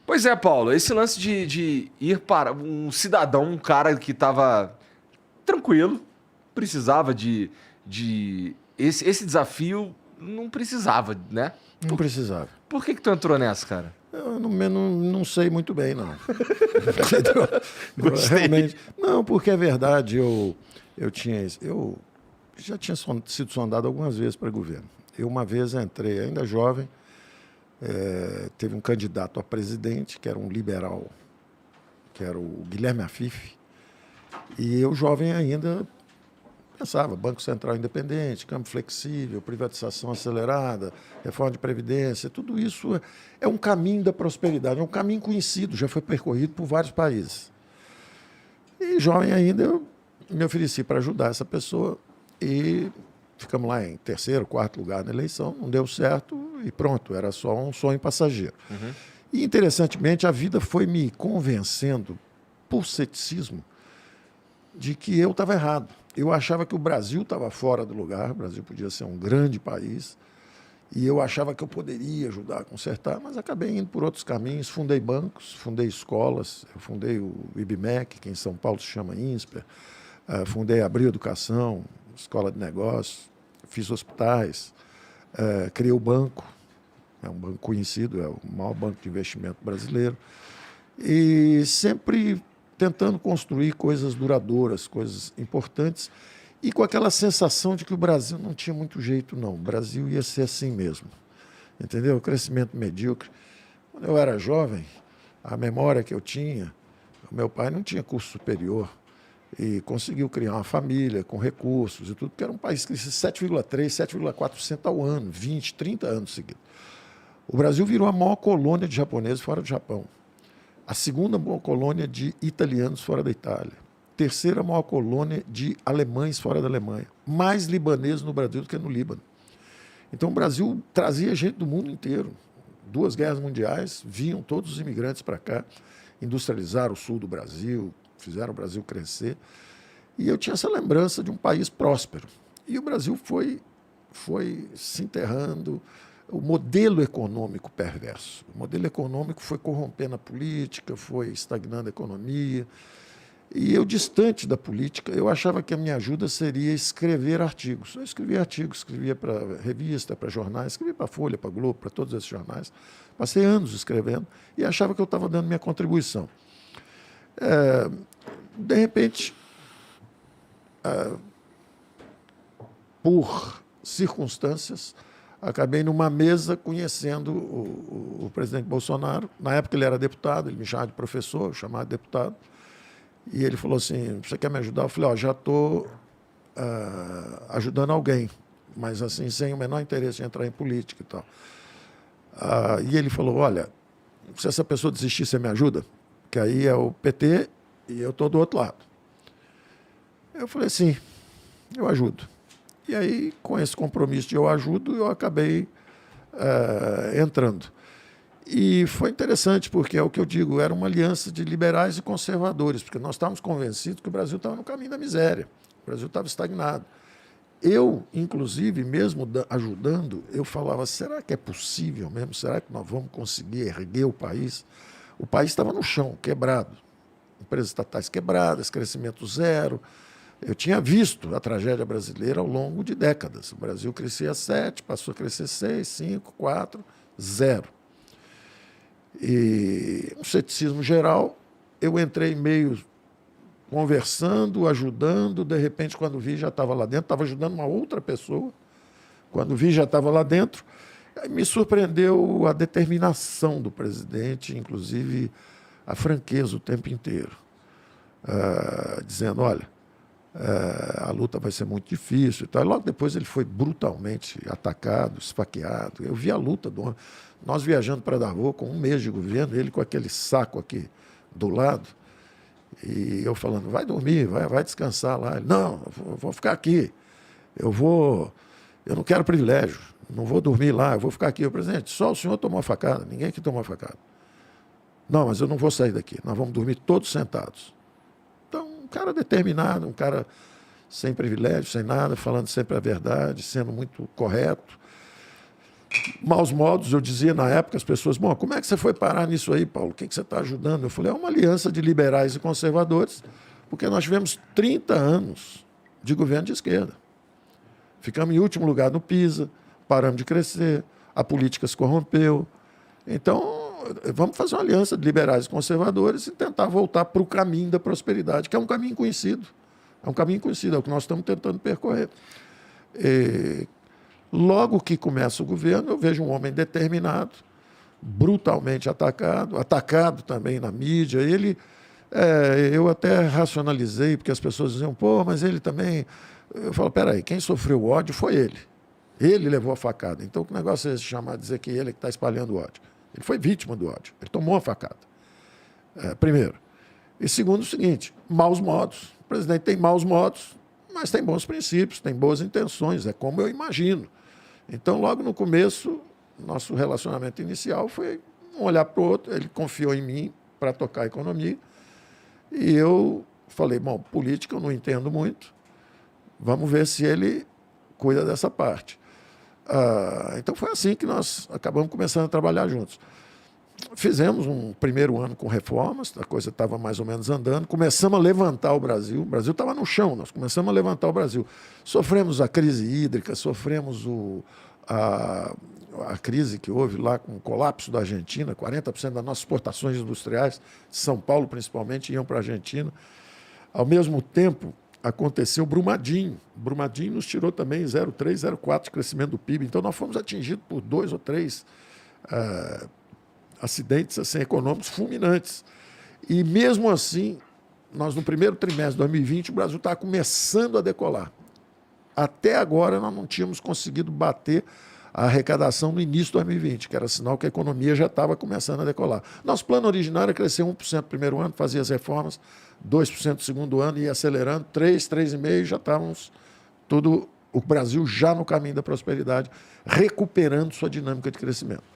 Pois é, Paulo, esse lance de ir para um cidadão, um cara que estava tranquilo, precisava esse desafio não precisava, né? Não precisava. Por que tu entrou nessa, cara? Eu não sei muito bem, não. Entendeu? Gostei. Realmente. Não, porque é verdade, eu já tinha sido sondado algumas vezes para governo. Eu uma vez entrei, ainda jovem, teve um candidato a presidente, que era um liberal, que era o Guilherme Afif, e eu, jovem ainda, pensava, Banco Central independente, câmbio flexível, privatização acelerada, reforma de previdência, tudo isso é um caminho da prosperidade, é um caminho conhecido, já foi percorrido por vários países. E jovem ainda, eu me ofereci para ajudar essa pessoa e ficamos lá em terceiro, quarto lugar na eleição, não deu certo e pronto, era só um sonho passageiro. Uhum. E, interessantemente, a vida foi me convencendo, por ceticismo, de que eu estava errado. Eu achava que o Brasil estava fora do lugar, o Brasil podia ser um grande país, e eu achava que eu poderia ajudar a consertar, mas acabei indo por outros caminhos. Fundei bancos, fundei escolas, eu fundei o IBMEC, que em São Paulo se chama INSPER, fundei a Abril Educação, escola de negócios, fiz hospitais, criei o banco, é um banco conhecido, é o maior banco de investimento brasileiro, e sempre tentando construir coisas duradouras, coisas importantes, e com aquela sensação de que o Brasil não tinha muito jeito, não. O Brasil ia ser assim mesmo, entendeu? Crescimento medíocre. Quando eu era jovem, a memória que eu tinha, o meu pai não tinha curso superior e conseguiu criar uma família com recursos e tudo, porque era um país que crescia 7,3%, 7,4% ao ano, 20, 30 anos seguidos. O Brasil virou a maior colônia de japoneses fora do Japão. A segunda maior colônia de italianos fora da Itália. Terceira maior colônia de alemães fora da Alemanha. Mais libaneses no Brasil do que no Líbano. Então o Brasil trazia gente do mundo inteiro. 2 guerras mundiais, vinham todos os imigrantes para cá, industrializaram o sul do Brasil, fizeram o Brasil crescer. E eu tinha essa lembrança de um país próspero. E o Brasil foi se enterrando. O modelo econômico perverso. O modelo econômico foi corrompendo a política, foi estagnando a economia. E eu, distante da política, eu achava que a minha ajuda seria escrever artigos. Eu escrevia artigos, escrevia para revista, para jornais, escrevia para a Folha, para a Globo, para todos esses jornais. Passei anos escrevendo e achava que eu estava dando minha contribuição. De repente, por circunstâncias, acabei numa mesa conhecendo o presidente Bolsonaro. Na época ele era deputado, ele me chamava de professor, eu chamava de deputado. E ele falou assim, você quer me ajudar? Eu falei, já estou ajudando alguém, mas assim, sem o menor interesse em entrar em política e tal. E ele falou, olha, se essa pessoa desistir, você me ajuda? Que aí é o PT e eu estou do outro lado. Eu falei, sim, eu ajudo. E aí, com esse compromisso de eu ajudo, eu acabei entrando. E foi interessante, porque é o que eu digo, era uma aliança de liberais e conservadores, porque nós estávamos convencidos que o Brasil estava no caminho da miséria, o Brasil estava estagnado. Eu, inclusive, mesmo ajudando, eu falava, será que é possível mesmo? Será que nós vamos conseguir erguer o país? O país estava no chão, quebrado. Empresas estatais quebradas, crescimento zero. Eu tinha visto a tragédia brasileira ao longo de décadas. O Brasil crescia 7, passou a crescer 6, 5, 4, 0. E um ceticismo geral, eu entrei meio conversando, ajudando, de repente, quando vi, já estava lá dentro, estava ajudando uma outra pessoa, quando vi, já estava lá dentro. Aí me surpreendeu a determinação do presidente, inclusive a franqueza o tempo inteiro, dizendo, olha, a luta vai ser muito difícil e tal. E logo depois ele foi brutalmente atacado, esfaqueado. Eu vi a luta, nós viajando para Davos com 1 mês de governo, ele com aquele saco aqui do lado, e eu falando, vai dormir, vai descansar lá. Ele, não, eu vou ficar aqui, eu não quero privilégio, não vou dormir lá, eu vou ficar aqui. O presidente, só o senhor tomou a facada, ninguém aqui tomou a facada. Não, mas eu não vou sair daqui, nós vamos dormir todos sentados. Então, um cara determinado, um cara sem privilégio, sem nada, falando sempre a verdade, sendo muito correto. Maus modos, eu dizia na época, as pessoas, bom, como é que você foi parar nisso aí, Paulo? O que você está ajudando? Eu falei, é uma aliança de liberais e conservadores, porque nós tivemos 30 anos de governo de esquerda. Ficamos em último lugar no PISA, paramos de crescer, a política se corrompeu. Então, vamos fazer uma aliança de liberais e conservadores e tentar voltar para o caminho da prosperidade, que é um caminho conhecido. É um caminho conhecido, é o que nós estamos tentando percorrer. Logo que começa o governo, eu vejo um homem determinado, brutalmente atacado também na mídia. Eu até racionalizei, porque as pessoas diziam, pô, mas ele também... Eu falo, peraí, quem sofreu o ódio foi ele. Ele levou a facada. Então, que negócio é esse chamar, dizer que ele é que está espalhando o ódio? Ele foi vítima do ódio, ele tomou a facada. Primeiro. E segundo, o seguinte, maus modos. O presidente tem maus modos, mas tem bons princípios, tem boas intenções, é como eu imagino. Então, logo no começo, nosso relacionamento inicial foi um olhar para o outro, ele confiou em mim para tocar a economia, e eu falei, bom, política eu não entendo muito, vamos ver se ele cuida dessa parte. Então, foi assim que nós acabamos começando a trabalhar juntos. Fizemos um primeiro ano com reformas, a coisa estava mais ou menos andando, começamos a levantar o Brasil estava no chão, nós começamos a levantar o Brasil. Sofremos a crise hídrica, sofremos a crise que houve lá com o colapso da Argentina, 40% das nossas exportações industriais, São Paulo principalmente, iam para a Argentina. Ao mesmo tempo, aconteceu Brumadinho. Brumadinho nos tirou também 0,3, 0,4 de crescimento do PIB. Então, nós fomos atingidos por 2 ou 3 acidentes assim, econômicos fulminantes. E, mesmo assim, nós, no primeiro trimestre de 2020, o Brasil estava começando a decolar. Até agora, nós não tínhamos conseguido bater a arrecadação no início de 2020, que era sinal que a economia já estava começando a decolar. Nosso plano originário era crescer 1% no primeiro ano, fazia as reformas, 2% no segundo ano, ia acelerando, 3,5%, já estávamos o Brasil já no caminho da prosperidade, recuperando sua dinâmica de crescimento.